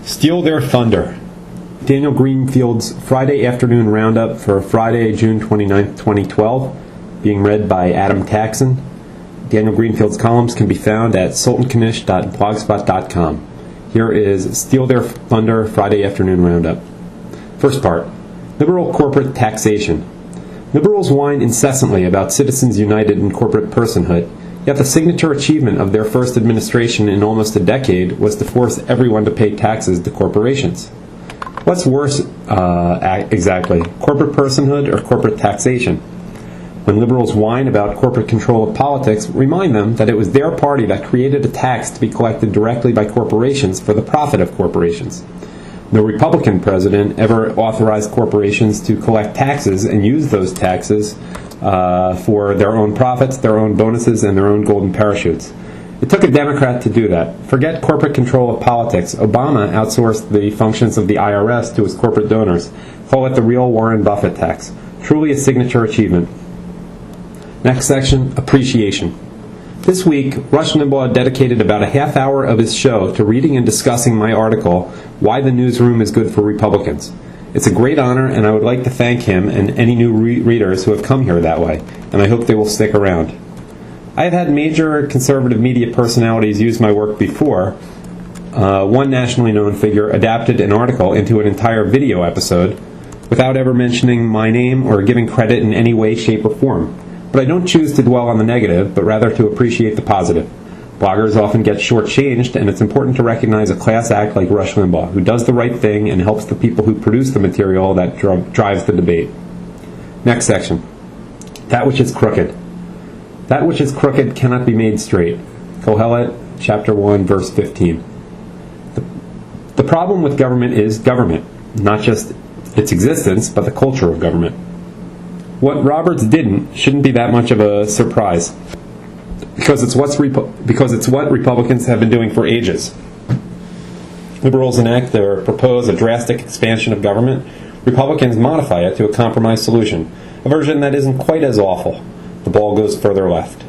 Steal Their Thunder. Daniel Greenfield's Friday Afternoon Roundup for Friday, June 29, 2012, being read by Adam Taxin. Daniel Greenfield's columns can be found at sultankanish.blogspot.com. Here is Steal Their Thunder Friday Afternoon Roundup. First part. Liberal corporate taxation. Liberals whine incessantly about citizens united in corporate personhood, yet the signature achievement of their first administration in almost a decade was to force everyone to pay taxes to corporations. What's worse, exactly, corporate personhood or corporate taxation? When liberals whine about corporate control of politics, remind them that it was their party that created a tax to be collected directly by corporations for the profit of corporations. No Republican president ever authorized corporations to collect taxes and use those taxes for their own profits, their own bonuses, and their own golden parachutes. It took a Democrat to do that. Forget corporate control of politics. Obama outsourced the functions of the IRS to his corporate donors. Call it the real Warren Buffett tax. Truly a signature achievement. Next section, appreciation. This week, Rush Limbaugh dedicated about a half hour of his show to reading and discussing my article, Why the Newsroom is Good for Republicans. It's a great honor, and I would like to thank him and any new readers who have come here that way, and I hope they will stick around. I have had major conservative media personalities use my work before. One nationally known figure adapted an article into an entire video episode without ever mentioning my name or giving credit in any way, shape, or form. But I don't choose to dwell on the negative, but rather to appreciate the positive. Bloggers often get shortchanged, and it's important to recognize a class act like Rush Limbaugh, who does the right thing and helps the people who produce the material that drives the debate. Next section. That which is crooked. That which is crooked cannot be made straight. Kohelet, chapter 1, verse 15. The problem with government is government, not just its existence, but the culture of government. What Roberts didn't shouldn't be that much of a surprise, because it's what Republicans have been doing for ages. Liberals enact or propose a drastic expansion of government. Republicans modify it to a compromise solution, a version that isn't quite as awful. The ball goes further left.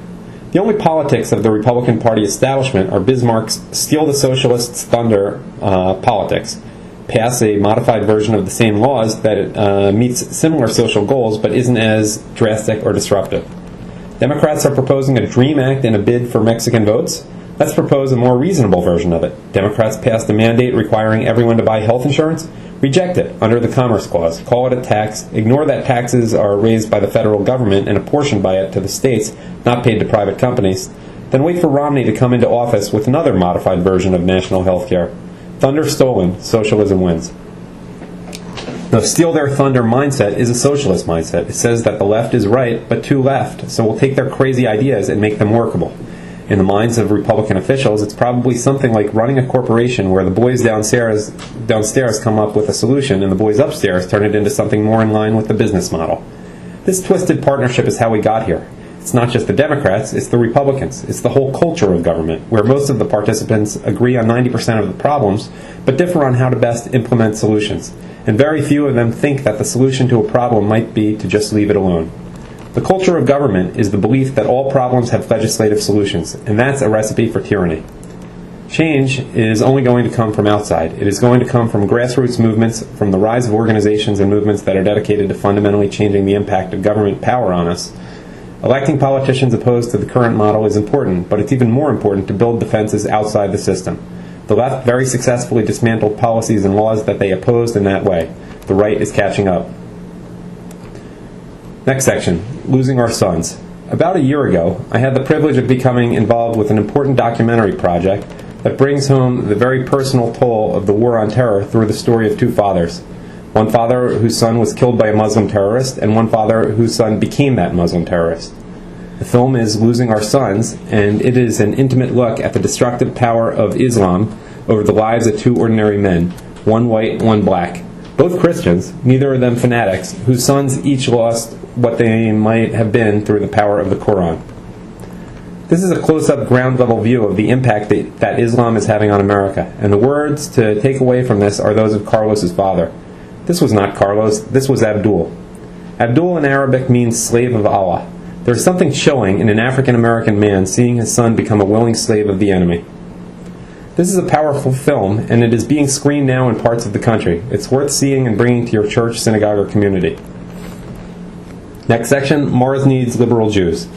The only politics of the Republican Party establishment are Bismarck's steal the socialists' thunder politics. Pass a modified version of the same laws that meets similar social goals but isn't as drastic or disruptive. Democrats are proposing a DREAM Act in a bid for Mexican votes. Let's propose a more reasonable version of it. Democrats passed a mandate requiring everyone to buy health insurance. Reject it under the Commerce Clause. Call it a tax. Ignore that taxes are raised by the federal government and apportioned by it to the states, not paid to private companies. Then wait for Romney to come into office with another modified version of national health care. Thunder stolen, socialism wins. The steal their thunder mindset is a socialist mindset. It says that the left is right, but too left, so we'll take their crazy ideas and make them workable. In the minds of Republican officials, it's probably something like running a corporation where the boys downstairs come up with a solution and the boys upstairs turn it into something more in line with the business model. This twisted partnership is how we got here. It's not just the Democrats, it's the Republicans. It's the whole culture of government, where most of the participants agree on 90% of the problems, but differ on how to best implement solutions. And very few of them think that the solution to a problem might be to just leave it alone. The culture of government is the belief that all problems have legislative solutions, and that's a recipe for tyranny. Change is only going to come from outside. It is going to come from grassroots movements, from the rise of organizations and movements that are dedicated to fundamentally changing the impact of government power on us. Electing politicians opposed to the current model is important, but it's even more important to build defenses outside the system. The left very successfully dismantled policies and laws that they opposed in that way. The right is catching up. Next section, losing our sons. About a year ago, I had the privilege of becoming involved with an important documentary project that brings home the very personal toll of the war on terror through the story of two fathers. One father whose son was killed by a Muslim terrorist, and one father whose son became that Muslim terrorist. The film is Losing Our Sons, and it is an intimate look at the destructive power of Islam over the lives of two ordinary men, one white, one black. Both Christians, neither of them fanatics, whose sons each lost what they might have been through the power of the Quran. This is a close-up, ground-level view of the impact that Islam is having on America, and the words to take away from this are those of Carlos's father. This was not Carlos, this was Abdul. Abdul in Arabic means slave of Allah. There is something chilling in an African-American man seeing his son become a willing slave of the enemy. This is a powerful film, and it is being screened now in parts of the country. It's worth seeing and bringing to your church, synagogue, or community. Next section, Mars needs liberal Jews.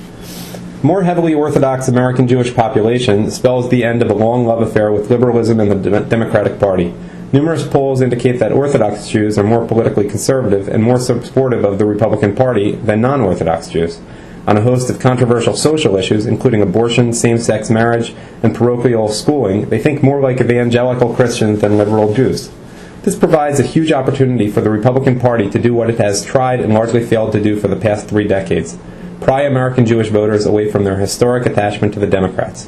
More heavily Orthodox American Jewish population spells the end of a long love affair with liberalism and the Democratic Party. Numerous polls indicate that Orthodox Jews are more politically conservative and more supportive of the Republican Party than non-Orthodox Jews. On a host of controversial social issues, including abortion, same-sex marriage, and parochial schooling, they think more like evangelical Christians than liberal Jews. This provides a huge opportunity for the Republican Party to do what it has tried and largely failed to do for the past 3 decades: pry American Jewish voters away from their historic attachment to the Democrats.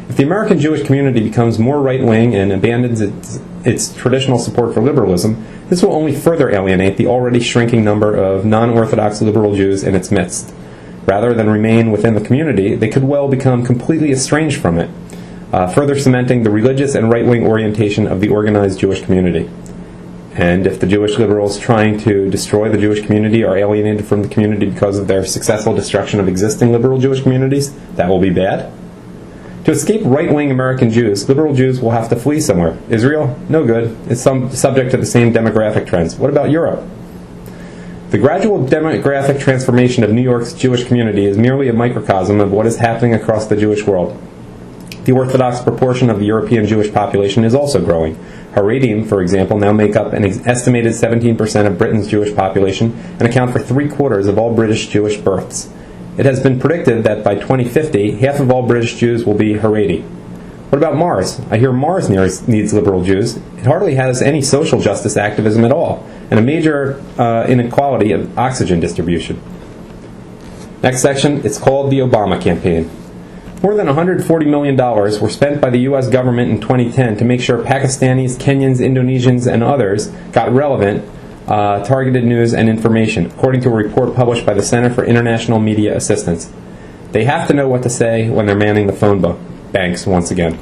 If the American Jewish community becomes more right-wing and abandons its traditional support for liberalism, this will only further alienate the already shrinking number of non-Orthodox liberal Jews in its midst. Rather than remain within the community, they could well become completely estranged from it, further cementing the religious and right-wing orientation of the organized Jewish community. And if the Jewish liberals trying to destroy the Jewish community are alienated from the community because of their successful destruction of existing liberal Jewish communities, that will be bad. To escape right-wing American Jews, liberal Jews will have to flee somewhere. Israel? No good. It's subject to the same demographic trends. What about Europe? The gradual demographic transformation of New York's Jewish community is merely a microcosm of what is happening across the Jewish world. The Orthodox proportion of the European Jewish population is also growing. Haredim, for example, now make up an estimated 17% of Britain's Jewish population and account for 3/4 of all British Jewish births. It has been predicted that by 2050, half of all British Jews will be Haredi. What about Mars? I hear Mars needs liberal Jews. It hardly has any social justice activism at all, and a major inequality of oxygen distribution. Next section, it's called the Obama campaign. More than $140 million were spent by the U.S. government in 2010 to make sure Pakistanis, Kenyans, Indonesians, and others got relevant, targeted news and information, according to a report published by the Center for International Media Assistance. They have to know what to say when they're manning the phone banks once again.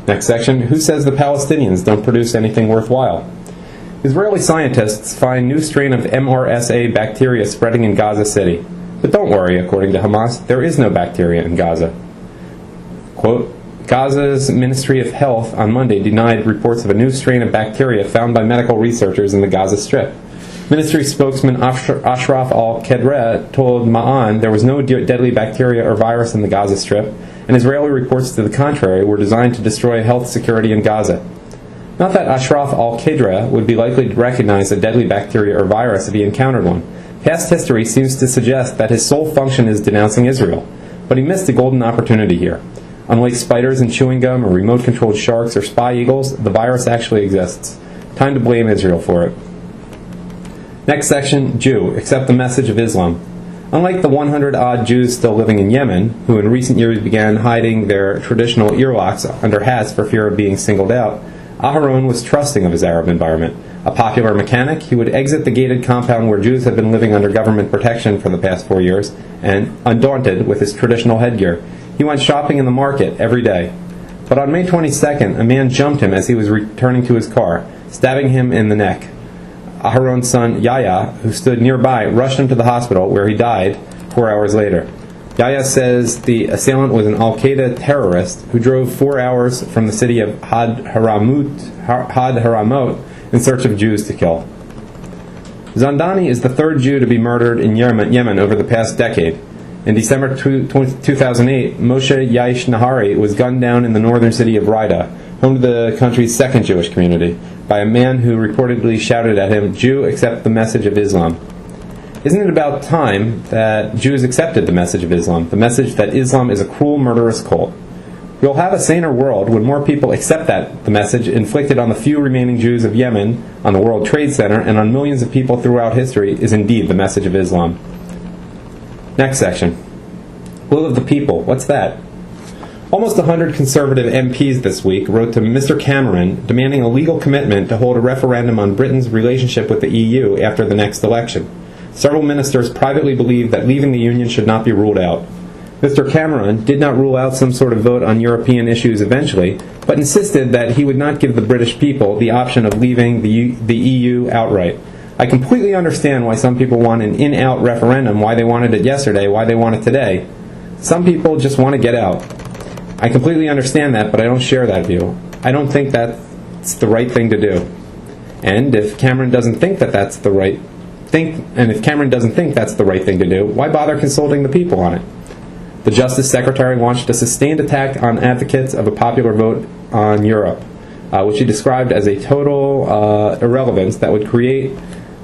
Next section, who says the Palestinians don't produce anything worthwhile? Israeli scientists find new strain of MRSA bacteria spreading in Gaza City. But don't worry, according to Hamas, there is no bacteria in Gaza. Quote, Gaza's Ministry of Health on Monday denied reports of a new strain of bacteria found by medical researchers in the Gaza Strip. Ministry spokesman Ashraf al-Qadra told Ma'an there was no deadly bacteria or virus in the Gaza Strip, and Israeli reports to the contrary were designed to destroy health security in Gaza. Not that Ashraf al-Qadra would be likely to recognize a deadly bacteria or virus if he encountered one. Past history seems to suggest that his sole function is denouncing Israel, but he missed a golden opportunity here. Unlike spiders and chewing gum or remote-controlled sharks or spy eagles, the virus actually exists. Time to blame Israel for it. Next section, Jew, accept the message of Islam. Unlike the 100-odd Jews still living in Yemen, who in recent years began hiding their traditional earlocks under hats for fear of being singled out, Aharon was trusting of his Arab environment. A popular mechanic, he would exit the gated compound where Jews had been living under government protection for the past 4 years, and, undaunted with his traditional headgear, he went shopping in the market every day. But on May 22nd, a man jumped him as he was returning to his car, stabbing him in the neck. Aharon's son, Yahya, who stood nearby, rushed him to the hospital, where he died 4 hours later. Yahya says the assailant was an al-Qaeda terrorist who drove 4 hours from the city of Had Haramot in search of Jews to kill. Zandani is the third Jew to be murdered in Yemen over the past decade. In December 2008, Moshe Yaish Nahari was gunned down in the northern city of Rida, home to the country's second Jewish community, by a man who reportedly shouted at him, "Jew, accept the message of Islam." Isn't it about time that Jews accepted the message of Islam, the message that Islam is a cruel, murderous cult? We'll have a saner world when more people accept the message inflicted on the few remaining Jews of Yemen, on the World Trade Center, and on millions of people throughout history is indeed the message of Islam. Next section. Will of the people. What's that? Almost 100 conservative MPs this week wrote to Mr. Cameron demanding a legal commitment to hold a referendum on Britain's relationship with the EU after the next election. Several ministers privately believe that leaving the Union should not be ruled out. Mr. Cameron did not rule out some sort of vote on European issues eventually, but insisted that he would not give the British people the option of leaving the EU outright. I completely understand why some people want an in-out referendum, why they wanted it yesterday, why they want it today. Some people just want to get out. I completely understand that, but I don't share that view. I don't think that's the right thing to do. And if Cameron doesn't think that's the right thing to do, why bother consulting the people on it? The Justice Secretary launched a sustained attack on advocates of a popular vote on Europe, which he described as a total irrelevance that would create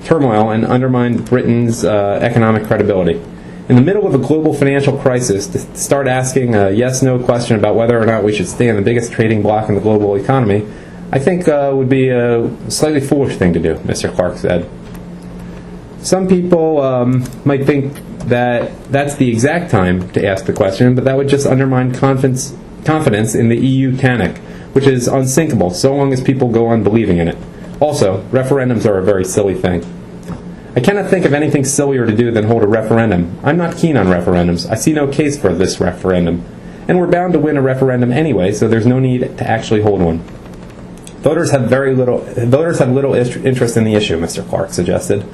turmoil and undermine Britain's economic credibility. In the middle of a global financial crisis, to start asking a yes-no question about whether or not we should stay in the biggest trading bloc in the global economy, I think would be a slightly foolish thing to do, Mr. Clark said. Some people might think that that's the exact time to ask the question, but that would just undermine confidence in the EU TANIC, which is unsinkable so long as people go on believing in it. Also, referendums are a very silly thing. I cannot think of anything sillier to do than hold a referendum. I'm not keen on referendums. I see no case for this referendum. And we're bound to win a referendum anyway, so there's no need to actually hold one. Voters have little interest in the issue, Mr. Clark suggested.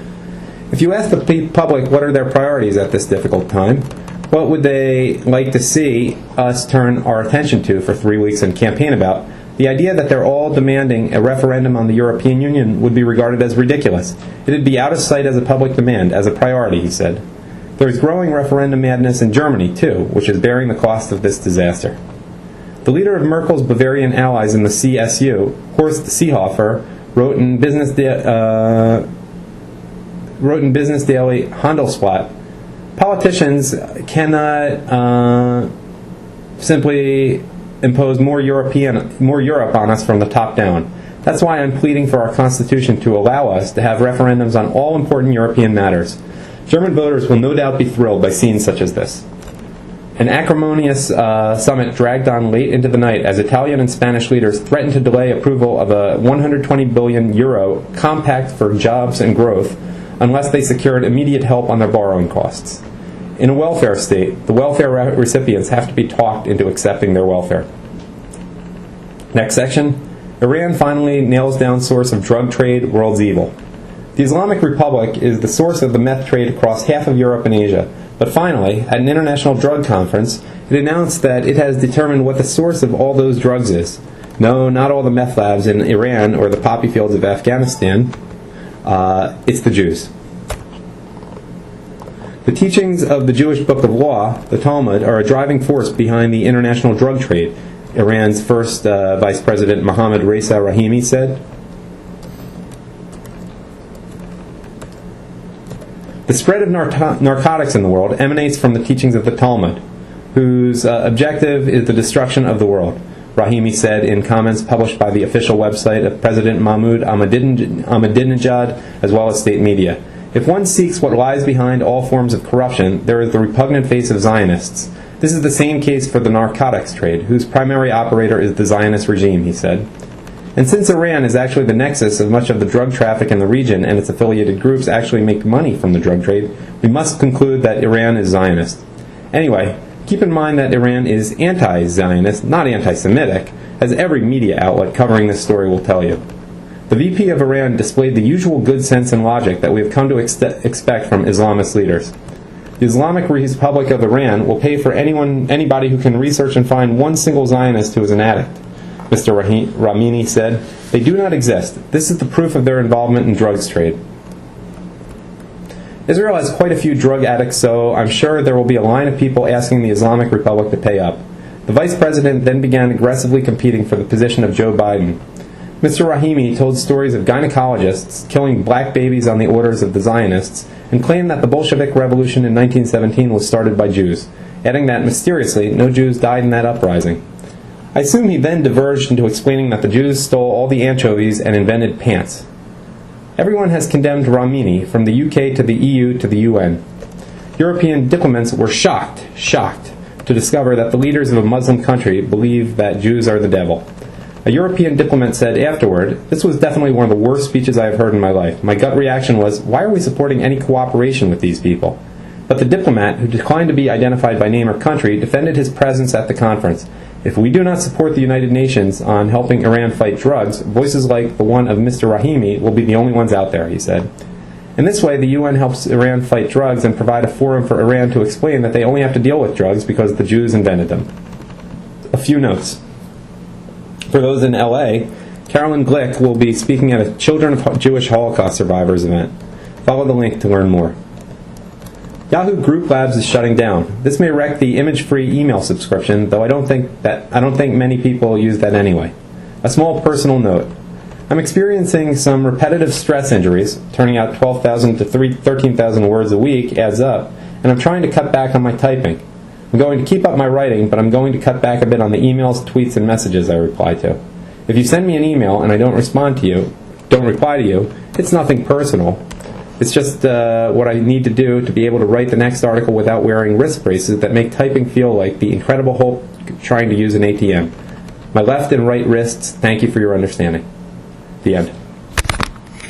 If you ask the public what are their priorities at this difficult time, what would they like to see us turn our attention to for 3 weeks and campaign about, the idea that they're all demanding a referendum on the European Union would be regarded as ridiculous. It'd be out of sight as a public demand, as a priority, he said. There's growing referendum madness in Germany, too, which is bearing the cost of this disaster. The leader of Merkel's Bavarian allies in the CSU, Horst Seehofer, wrote in Business Daily Handelsblatt, politicians cannot simply impose more Europe on us from the top down. That's why I'm pleading for our Constitution to allow us to have referendums on all important European matters. German voters will no doubt be thrilled by scenes such as this. An acrimonious summit dragged on late into the night as Italian and Spanish leaders threatened to delay approval of a 120 billion euro compact for jobs and growth unless they secured immediate help on their borrowing costs. In a welfare state, the welfare recipients have to be talked into accepting their welfare. Next section. Iran finally nails down source of drug trade, world's evil. The Islamic Republic is the source of the meth trade across half of Europe and Asia, but finally, at an international drug conference, it announced that it has determined what the source of all those drugs is. No, not all the meth labs in Iran or the poppy fields of Afghanistan. It's the Jews. The teachings of the Jewish Book of Law, the Talmud, are a driving force behind the international drug trade, Iran's first Vice President Mohammad Reza Rahimi said. The spread of narcotics in the world emanates from the teachings of the Talmud, whose objective is the destruction of the world, Rahimi said in comments published by the official website of President Mahmoud Ahmadinejad, as well as state media. If one seeks what lies behind all forms of corruption, there is the repugnant face of Zionists. This is the same case for the narcotics trade, whose primary operator is the Zionist regime, he said. And since Iran is actually the nexus of much of the drug traffic in the region and its affiliated groups actually make money from the drug trade, we must conclude that Iran is Zionist. Anyway, keep in mind that Iran is anti-Zionist, not anti-Semitic, as every media outlet covering this story will tell you. The VP of Iran displayed the usual good sense and logic that we have come to expect from Islamist leaders. The Islamic Republic of Iran will pay for anybody who can research and find one single Zionist who is an addict, Mr. Ramini said. They do not exist. This is the proof of their involvement in drugs trade. Israel has quite a few drug addicts, so I'm sure there will be a line of people asking the Islamic Republic to pay up. The vice president then began aggressively competing for the position of Joe Biden. Mr. Rahimi told stories of gynecologists killing black babies on the orders of the Zionists and claimed that the Bolshevik Revolution in 1917 was started by Jews, adding that, mysteriously, no Jews died in that uprising. I assume he then diverged into explaining that the Jews stole all the anchovies and invented pants. Everyone has condemned Ramini, from the UK to the EU to the UN. European diplomats were shocked to discover that the leaders of a Muslim country believe that Jews are the devil. A European diplomat said afterward, "This was definitely one of the worst speeches I have heard in my life. My gut reaction was, why are we supporting any cooperation with these people?" But the diplomat, who declined to be identified by name or country, defended his presence at the conference. If we do not support the United Nations on helping Iran fight drugs, voices like the one of Mr. Rahimi will be the only ones out there, he said. In this way, the UN helps Iran fight drugs and provide a forum for Iran to explain that they only have to deal with drugs because the Jews invented them. a few notes. For those in LA, Carolyn Glick will be speaking at a Children of Jewish Holocaust Survivors event. Follow the link to learn more. Yahoo Group Labs is shutting down. This may wreck the image-free email subscription, though I don't think many people use that anyway. A small personal note. I'm experiencing some repetitive stress injuries. Turning out 12,000 to 13,000 words a week adds up, and I'm trying to cut back on my typing. I'm going to keep up my writing, but I'm going to cut back a bit on the emails, tweets, and messages I reply to. If you send me an email and I don't reply to you, it's nothing personal. It's just what I need to do to be able to write the next article without wearing wrist braces that make typing feel like the Incredible Hulk trying to use an ATM. My left and right wrists, thank you for your understanding. The end.